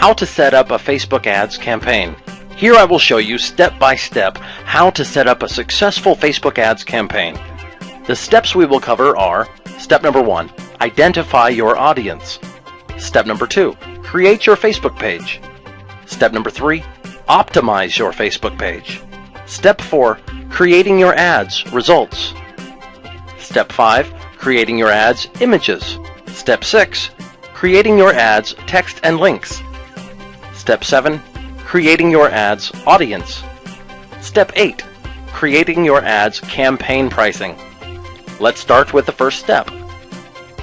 How to set up a Facebook ads campaign. Here I will show you step by step how to set up a successful Facebook ads campaign. The steps we will cover are: step number 1, identify your audience. Step number 2, create your Facebook page. Step number 3, optimize your Facebook page. Step 4, creating your ads results. Step 5, creating your ads images. Step 6, creating your ads text and links. Step 7, creating your ads audience. Step 8, creating your ads campaign pricing. Let's start with the first step.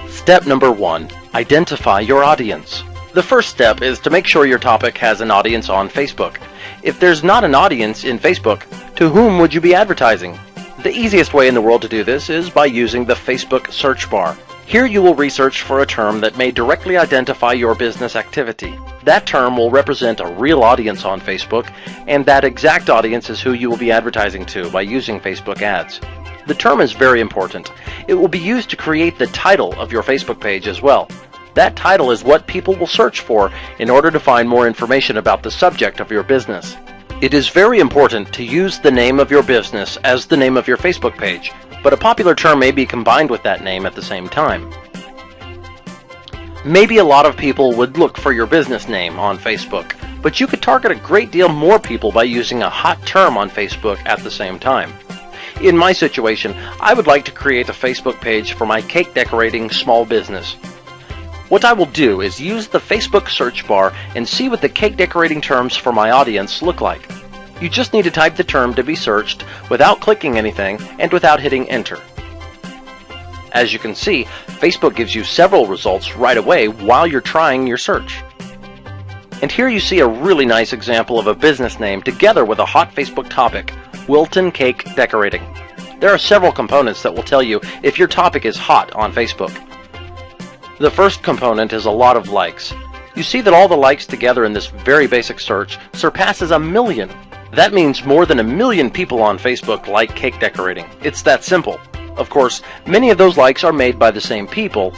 Step number 1, identify your audience. The first step is to make sure your topic has an audience on Facebook. If there's not an audience in Facebook, to whom would you be advertising? The easiest way in the world to do this is by using the Facebook search bar. Here you will research for a term that may directly identify your business activity. That term will represent a real audience on Facebook, and that exact audience is who you will be advertising to by using Facebook ads. The term is very important. It will be used to create the title of your Facebook page as well. That title is what people will search for in order to find more information about the subject of your business. It is very important to use the name of your business as the name of your Facebook page, but a popular term may be combined with that name at the same time. Maybe a lot of people would look for your business name on Facebook, but you could target a great deal more people by using a hot term on Facebook at the same time. In my situation, I would like to create a Facebook page for my cake decorating small business. What I will do is use the Facebook search bar and see what the cake decorating terms for my audience look like. You just need to type the term to be searched without clicking anything and without hitting enter. As you can see, Facebook gives you several results right away while you're trying your search. And here you see a really nice example of a business name together with a hot Facebook topic, Wilton Cake Decorating. There are several components that will tell you if your topic is hot on Facebook. The first component is a lot of likes. You see that all the likes together in this very basic search surpasses 1 million. That means more than 1 million people on Facebook like cake decorating. It's that simple. Of course, many of those likes are made by the same people,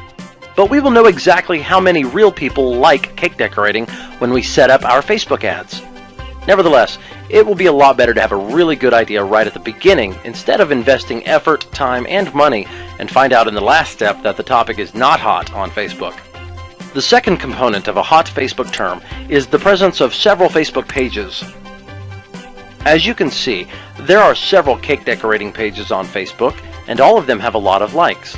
but we will know exactly how many real people like cake decorating when we set up our Facebook ads. Nevertheless, it will be a lot better to have a really good idea right at the beginning instead of investing effort, time, and money and find out in the last step that the topic is not hot on Facebook. The second component of a hot Facebook term is the presence of several Facebook pages. As you can see, there are several cake decorating pages on Facebook, and all of them have a lot of likes.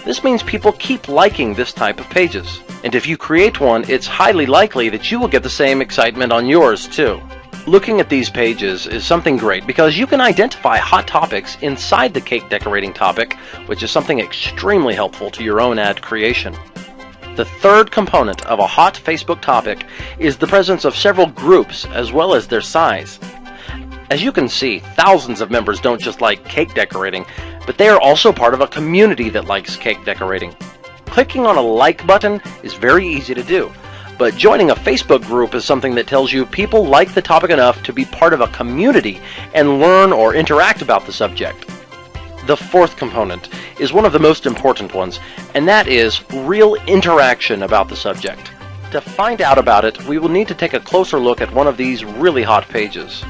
This means people keep liking this type of pages. And if you create one, it's highly likely that you will get the same excitement on yours too. Looking at these pages is something great because you can identify hot topics inside the cake decorating topic, which is something extremely helpful to your own ad creation. The third component of a hot Facebook topic is the presence of several groups as well as their size. As you can see, thousands of members don't just like cake decorating, but they are also part of a community that likes cake decorating. Clicking on a like button is very easy to do, but joining a Facebook group is something that tells you people like the topic enough to be part of a community and learn or interact about the subject. The fourth component is one of the most important ones, and that is real interaction about the subject. To find out about it, we will need to take a closer look at one of these really hot pages.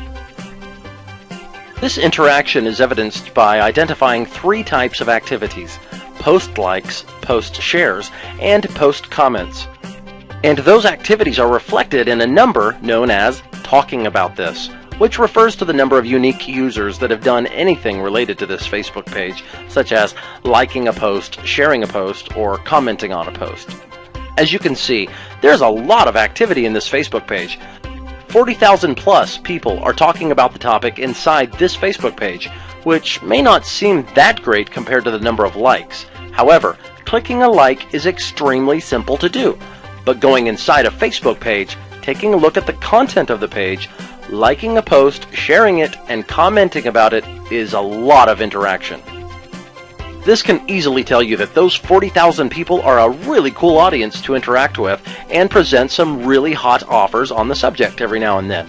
This interaction is evidenced by identifying 3 types of activities: post likes, post shares, and post comments. And those activities are reflected in a number known as talking about this, which refers to the number of unique users that have done anything related to this Facebook page, such as liking a post, sharing a post, or commenting on a post. As you can see, there's a lot of activity in this Facebook page. 40,000 plus people are talking about the topic inside this Facebook page, which may not seem that great compared to the number of likes. However, clicking a like is extremely simple to do, but going inside a Facebook page, taking a look at the content of the page, liking a post, sharing it, and commenting about it is a lot of interaction. This can easily tell you that those 40,000 people are a really cool audience to interact with and present some really hot offers on the subject every now and then.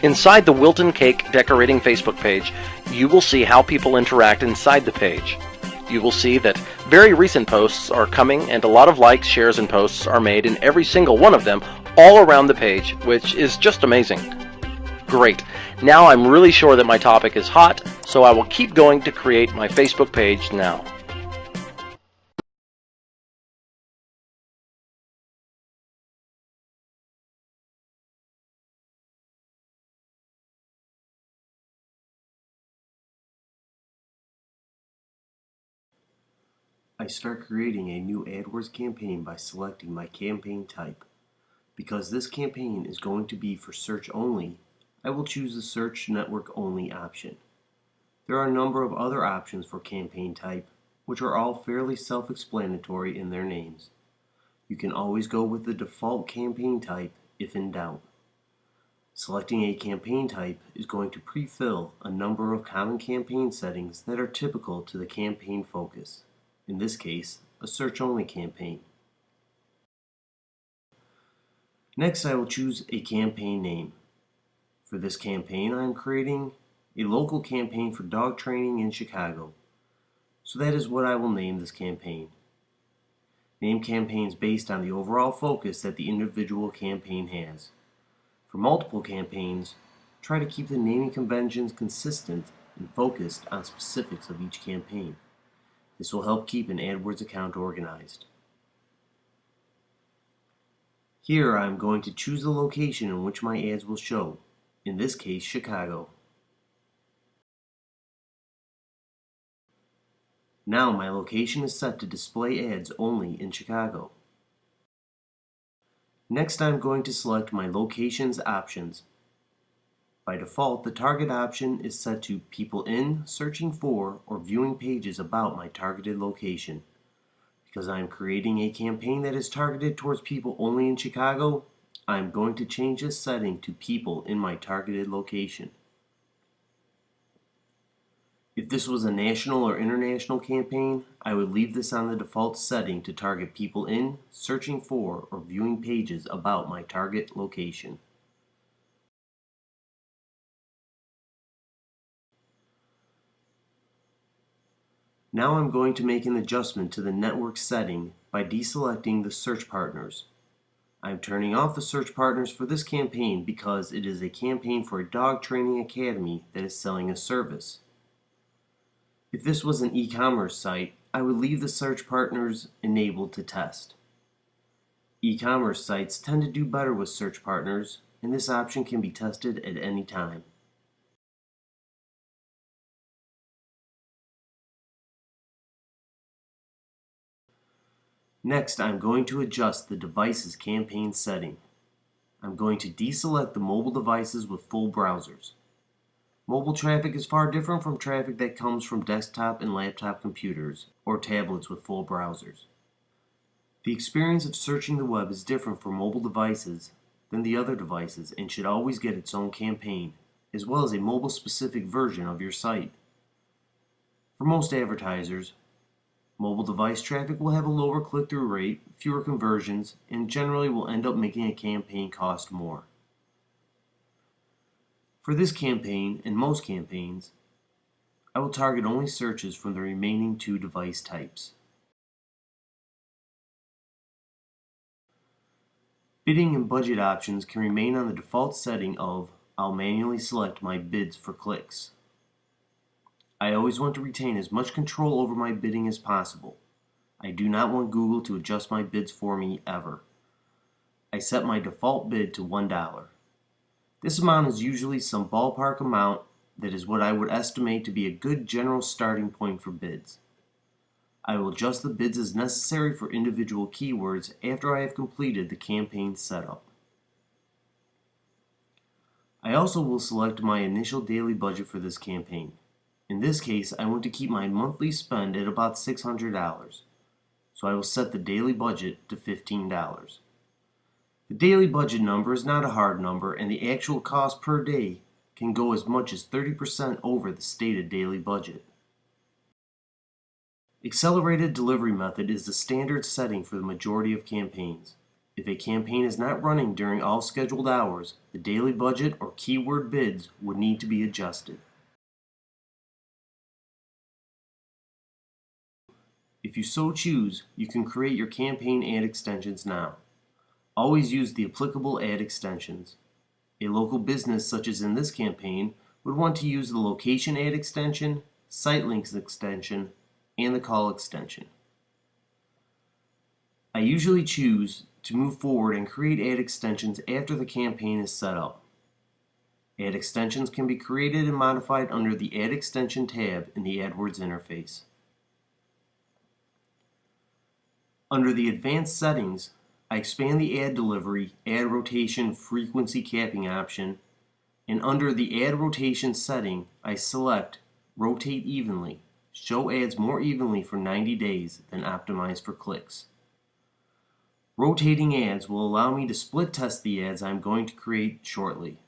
Inside the Wilton Cake Decorating Facebook page, you will see how people interact inside the page. You will see that very recent posts are coming and a lot of likes, shares, and posts are made in every single one of them all around the page, which is just amazing. Great. Now I'm really sure that my topic is hot, so I will keep going to create my Facebook page now. I start creating a new AdWords campaign by selecting my campaign type. Because this campaign is going to be for search only, I will choose the search network only option. There are a number of other options for campaign type, which are all fairly self-explanatory in their names. You can always go with the default campaign type if in doubt. Selecting a campaign type is going to pre-fill a number of common campaign settings that are typical to the campaign focus. In this case, a search-only campaign. Next, I will choose a campaign name. For this campaign, I am creating a local campaign for dog training in Chicago. So that is what I will name this campaign. Name campaigns based on the overall focus that the individual campaign has. For multiple campaigns, try to keep the naming conventions consistent and focused on specifics of each campaign. This will help keep an AdWords account organized. Here I am going to choose the location in which my ads will show, in this case Chicago. Now my location is set to display ads only in Chicago. Next I'm going to select my locations options. By default, the target option is set to people in, searching for, or viewing pages about my targeted location. Because I am creating a campaign that is targeted towards people only in Chicago, I am going to change this setting to people in my targeted location. If this was a national or international campaign, I would leave this on the default setting to target people in, searching for, or viewing pages about my target location. Now I'm going to make an adjustment to the network setting by deselecting the search partners. I'm turning off the search partners for this campaign because it is a campaign for a dog training academy that is selling a service. If this was an e-commerce site, I would leave the search partners enabled to test. E-commerce sites tend to do better with search partners, and this option can be tested at any time. Next, I'm going to adjust the device's campaign setting. I'm going to deselect the mobile devices with full browsers. Mobile traffic is far different from traffic that comes from desktop and laptop computers or tablets with full browsers. The experience of searching the web is different for mobile devices than the other devices and should always get its own campaign, as well as a mobile-specific version of your site. For most advertisers, mobile device traffic will have a lower click-through rate, fewer conversions, and generally will end up making a campaign cost more. For this campaign and most campaigns, I will target only searches from the remaining two device types. Bidding and budget options can remain on the default setting of I'll manually select my bids for clicks. I always want to retain as much control over my bidding as possible. I do not want Google to adjust my bids for me ever. I set my default bid to $1. This amount is usually some ballpark amount that is what I would estimate to be a good general starting point for bids. I will adjust the bids as necessary for individual keywords after I have completed the campaign setup. I also will select my initial daily budget for this campaign. In this case, I want to keep my monthly spend at about $600, so I will set the daily budget to $15. The daily budget number is not a hard number, and the actual cost per day can go as much as 30% over the stated daily budget. Accelerated delivery method is the standard setting for the majority of campaigns. If a campaign is not running during all scheduled hours, the daily budget or keyword bids would need to be adjusted. If you so choose, you can create your campaign ad extensions now. Always use the applicable ad extensions. A local business, such as in this campaign, would want to use the location ad extension, site links extension, and the call extension. I usually choose to move forward and create ad extensions after the campaign is set up. Ad extensions can be created and modified under the Ad Extension tab in the AdWords interface. Under the Advanced Settings, I expand the ad delivery, ad rotation, frequency capping option, and under the ad rotation setting, I select Rotate Evenly, show ads more evenly for 90 days, then optimize for clicks. Rotating ads will allow me to split test the ads I'm going to create shortly.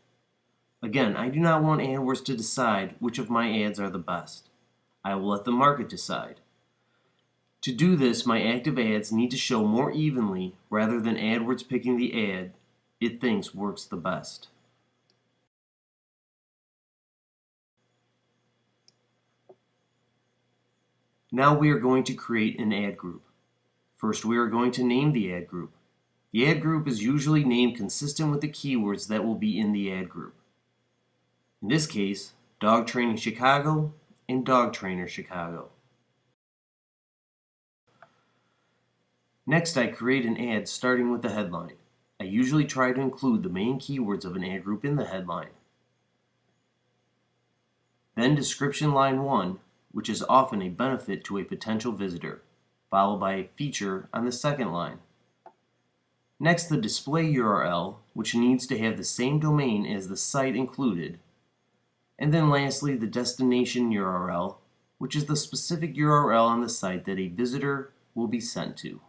Again, I do not want AdWords to decide which of my ads are the best. I will let the market decide. To do this, my active ads need to show more evenly rather than AdWords picking the ad it thinks works the best. Now we are going to create an ad group. First, we are going to name the ad group. The ad group is usually named consistent with the keywords that will be in the ad group. In this case, Dog Training Chicago and Dog Trainer Chicago. Next, I create an ad starting with the headline. I usually try to include the main keywords of an ad group in the headline. Then description line 1, which is often a benefit to a potential visitor, followed by a feature on the second line. Next, the display URL, which needs to have the same domain as the site included. And then lastly, the destination URL, which is the specific URL on the site that a visitor will be sent to.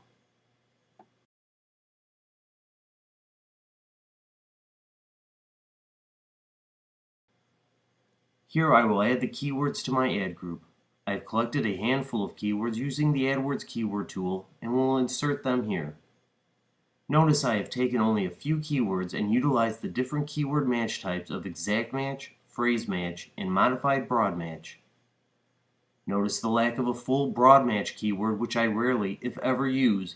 Here I will add the keywords to my ad group. I have collected a handful of keywords using the AdWords keyword tool and will insert them here. Notice I have taken only a few keywords and utilized the different keyword match types of exact match, phrase match, and modified broad match. Notice the lack of a full broad match keyword, which I rarely, if ever, use,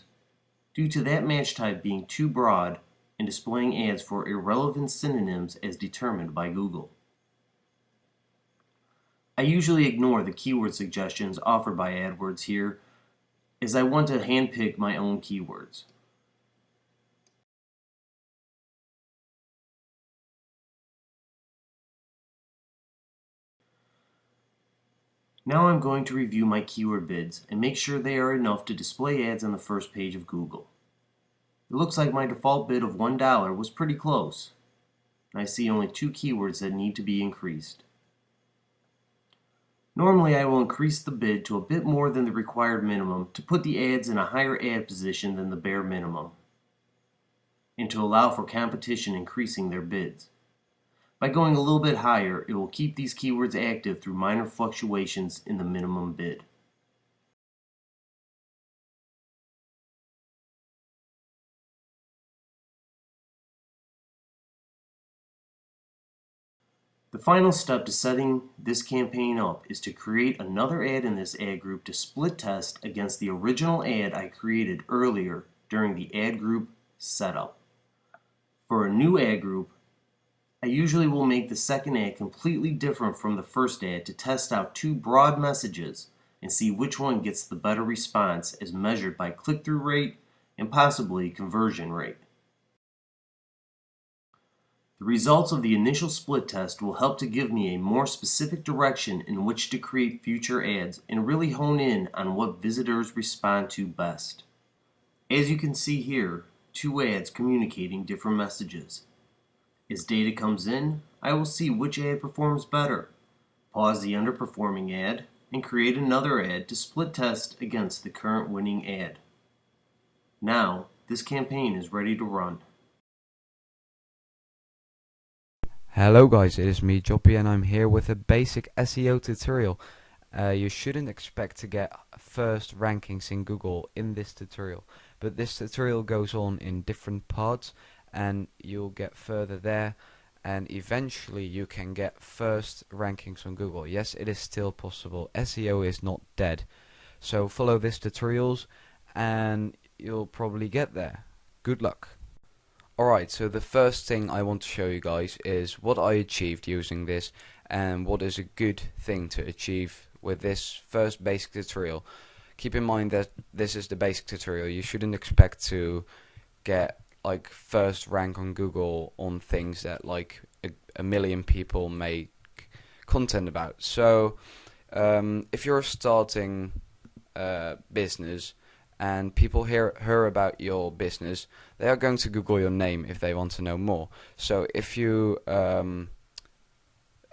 due to that match type being too broad and displaying ads for irrelevant synonyms as determined by Google. I usually ignore the keyword suggestions offered by AdWords here, as I want to handpick my own keywords. Now I'm going to review my keyword bids and make sure they are enough to display ads on the first page of Google. It looks like my default bid of $1 was pretty close. I see only 2 keywords that need to be increased. Normally I will increase the bid to a bit more than the required minimum to put the ads in a higher ad position than the bare minimum, and to allow for competition increasing their bids. By going a little bit higher, it will keep these keywords active through minor fluctuations in the minimum bid. The final step to setting this campaign up is to create another ad in this ad group to split test against the original ad I created earlier during the ad group setup. For a new ad group, I usually will make the second ad completely different from the first ad to test out 2 broad messages and see which one gets the better response as measured by click-through rate and possibly conversion rate. The results of the initial split test will help to give me a more specific direction in which to create future ads and really hone in on what visitors respond to best. As you can see here, 2 ads communicating different messages. As data comes in, I will see which ad performs better, pause the underperforming ad, and create another ad to split test against the current winning ad. Now, this campaign is ready to run. Hello guys, it is me Joppy and I'm here with a basic SEO tutorial. You shouldn't expect to get first rankings in Google in this tutorial, but this tutorial goes on in different parts and you'll get further there and eventually you can get first rankings on Google. Yes, it is still possible. SEO is not dead. So follow this tutorials and you'll probably get there. Good luck. Alright, so the first thing I want to show you guys is what I achieved using this and what is a good thing to achieve with this first basic tutorial. Keep in mind that this is the basic tutorial. You shouldn't expect to get like first rank on Google on things that like a million people make content about. So if you're starting a business and people hear about your business, they are going to Google your name if they want to know more. So if you a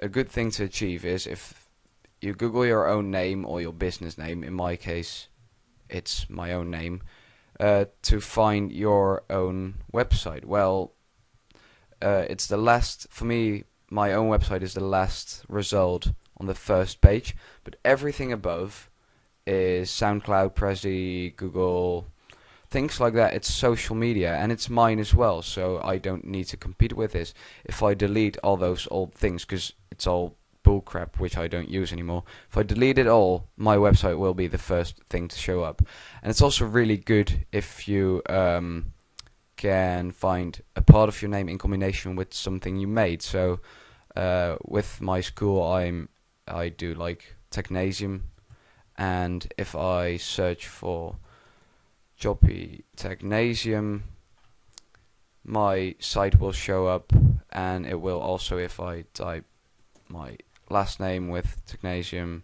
good thing to achieve is if you Google your own name or your business name. In my case, it's my own name, to find your own website. Well, it's the last, for me, my own website is the last result on the first page, but everything above is SoundCloud, Prezi, Google, things like that. It's social media, and it's mine as well, so I don't need to compete with this. If I delete all those old things, because it's all bullcrap which I don't use anymore, if I delete it all, my website will be the first thing to show up. And it's also really good if you can find a part of your name in combination with something you made. So with my school, I do like Technasium, and if I search for Joppy Technasium, my site will show up, and it will also if I type my last name with Technasium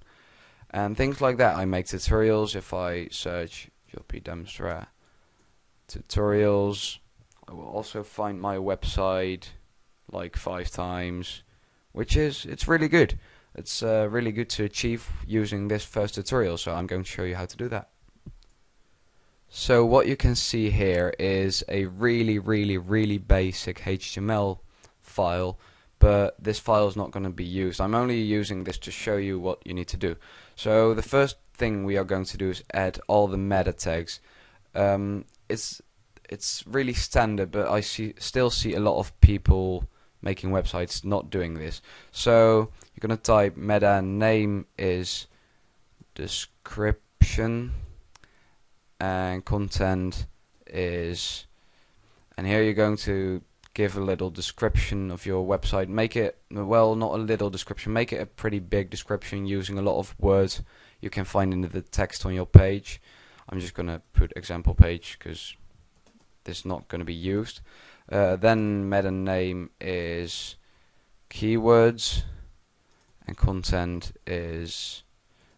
and things like that. I make tutorials. If I search Joppy Demstra tutorials, I will also find my website like 5 times, it's really good. It's really good to achieve using this first tutorial, so I'm going to show you how to do that. So what you can see here is a really basic HTML file, but this file is not going to be used. I'm only using this to show you what you need to do. So the first thing we are going to do is add all the meta tags. It's really standard, but I still see a lot of people making websites not doing this. So you're going to type meta name is description, and content is, and here you're going to give a little description of your website. Make it, well, not a little description, make it a pretty big description using a lot of words you can find in the text on your page. I'm just going to put example page because this is not going to be used. Then meta name is keywords, and content is,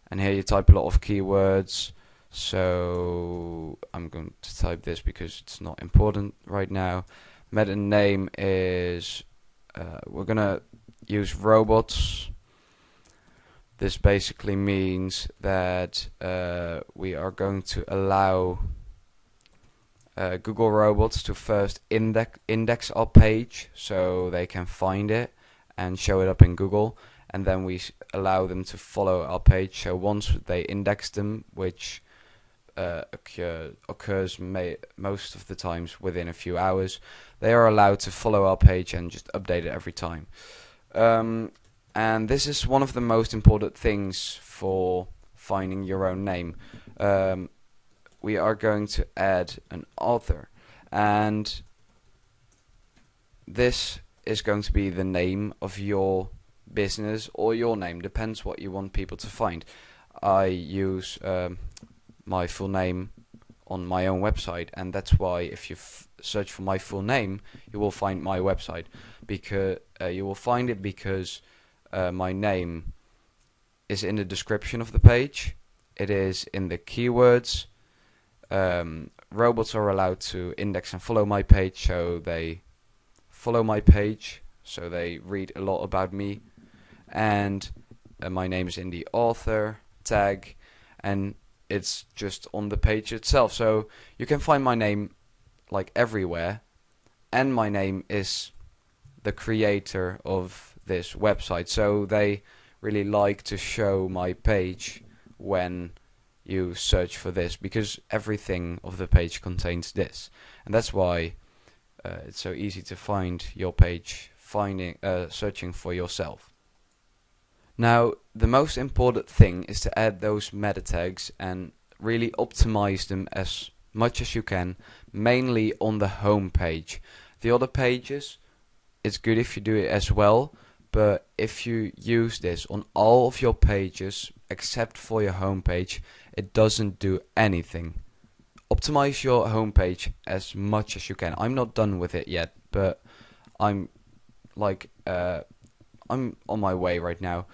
and here you type a lot of keywords. So I'm going to type this because it's not important right now. Meta name is, we're going to use robots. This basically means that we are going to allow Google robots to first index our page so they can find it and show it up in Google, and then we allow them to follow our page. So once they index them, which occurs most of the times within a few hours, they are allowed to follow our page and just update it every time. And this is one of the most important things for finding your own name. We are going to add an author, and this is going to be the name of your business or your name, depends what you want people to find. I use my full name on my own website, and that's why if you search for my full name, you will find my website, because you will find it because my name is in the description of the page, it is in the keywords. Robots are allowed to index and follow my page, so they follow my page, so they read a lot about me, and my name is in the author tag, and it's just on the page itself. So you can find my name like everywhere, and my name is the creator of this website, so they really like to show my page when you search for this, because everything of the page contains this, and that's why it's so easy to find your page searching for yourself. Now, the most important thing is to add those meta tags and really optimize them as much as you can, mainly on the home page. The other pages, it's good if you do it as well, but if you use this on all of your pages except for your homepage, it doesn't do anything. Optimize your homepage as much as you can. I'm not done with it yet, but I'm I'm on my way right now.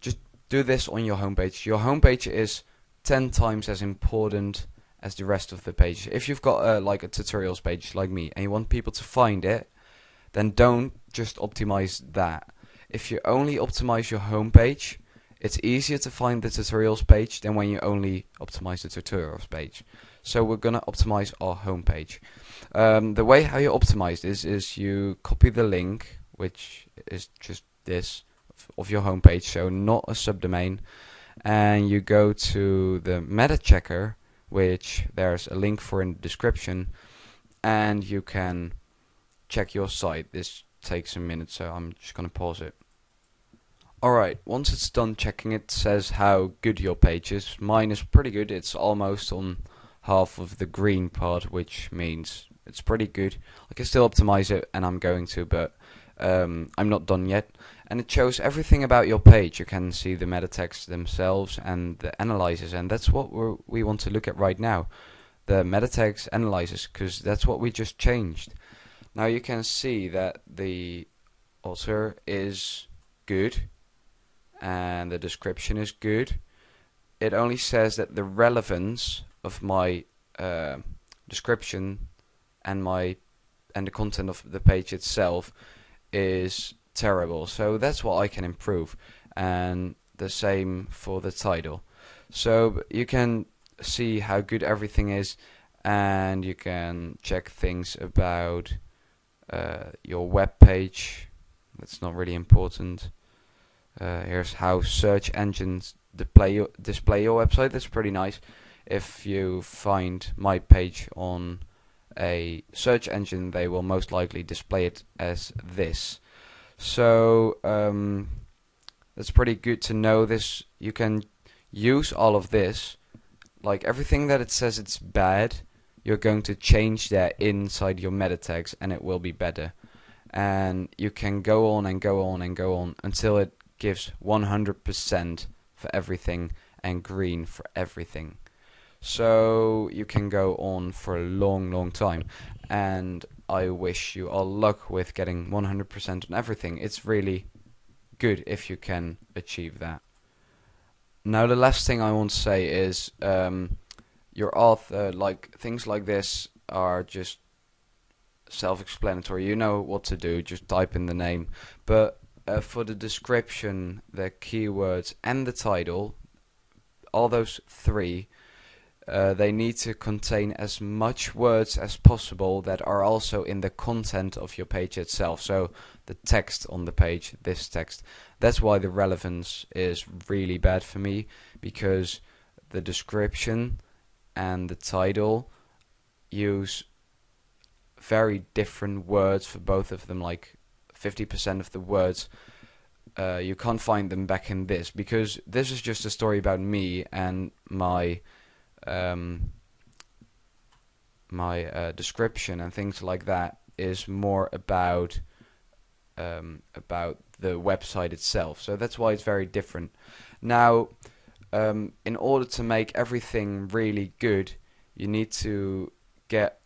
Just do this on your homepage. Your homepage is 10 times as important as the rest of the page. If you've got a tutorials page like me and you want people to find it, then don't just optimize that. If you only optimize your homepage, it's easier to find the tutorials page than when you only optimize the tutorials page. So we're gonna optimize our homepage. The way how you optimize this is you copy the link, which is just this, of your homepage, so not a subdomain, and you go to the meta checker, which there's a link for in the description, and you can check your site. This takes a minute, so I'm just gonna pause it. Alright, once it's done checking, it says how good your page is. Mine is pretty good. It's almost on half of the green part, which means it's pretty good. I can still optimize it, and I'm going to, but I'm not done yet. And it shows everything about your page. You can see the meta text themselves and the analyzers, and that's what we want to look at right now. The meta text analyzers, because that's what we just changed. Now you can see that the author is good and the description is good. It only says that the relevance of my description and the content of the page itself is terrible. So that's what I can improve, and the same for the title. So you can see how good everything is, and you can check things about your web page. That's not really important. Here's how search engines display your website. That's pretty nice. If you find my page on a search engine, they will most likely display it as this. So that's pretty good to know. This, you can use all of this, like everything that it says it's bad, you're going to change that inside your meta tags and it will be better. And you can go on and go on and go on until it gives 100% for everything and green for everything. So you can go on for a long time, and I wish you all luck with getting 100% on everything. It's really good if you can achieve that. Now the last thing I want to say is your author, things like this are just self-explanatory. You know what to do, just type in the name. But for the description, the keywords and the title, all those three, they need to contain as much words as possible that are also in the content of your page itself. So the text on the page, this text. That's why the relevance is really bad for me, because the description and the title use very different words for both of them. Like 50% of the words, you can't find them back in this, because this is just a story about me, and my description and things like that is more about the website itself. So that's why it's very different. Now, in order to make everything really good, you need to get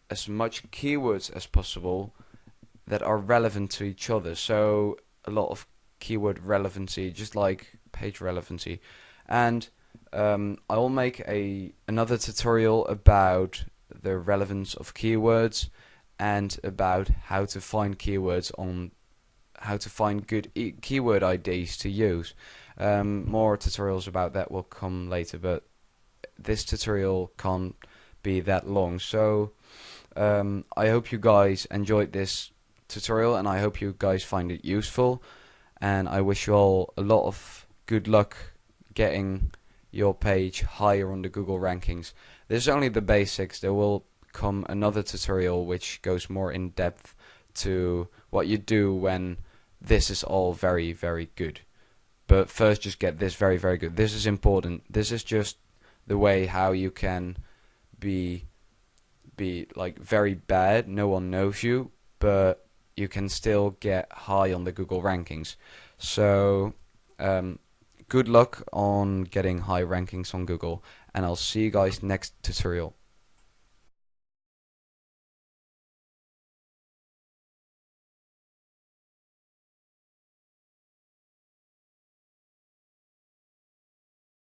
as much keywords as possible that are relevant to each other. So a lot of keyword relevancy, just like page relevancy. And I will make another tutorial about the relevance of keywords and about how to find keywords, on how to find good keyword IDs to use. More tutorials about that will come later, but this tutorial can't be that long. So I hope you guys enjoyed this tutorial, and I hope you guys find it useful, and I wish you all a lot of good luck getting your page higher on the Google rankings. This is only the basics. There will come another tutorial which goes more in depth to what you do when this is all very good. But first, just get this very good. This is important. This is just the way how you can be like very bad, no one knows you, but you can still get high on the Google rankings. So good luck on getting high rankings on Google, and I'll see you guys next tutorial.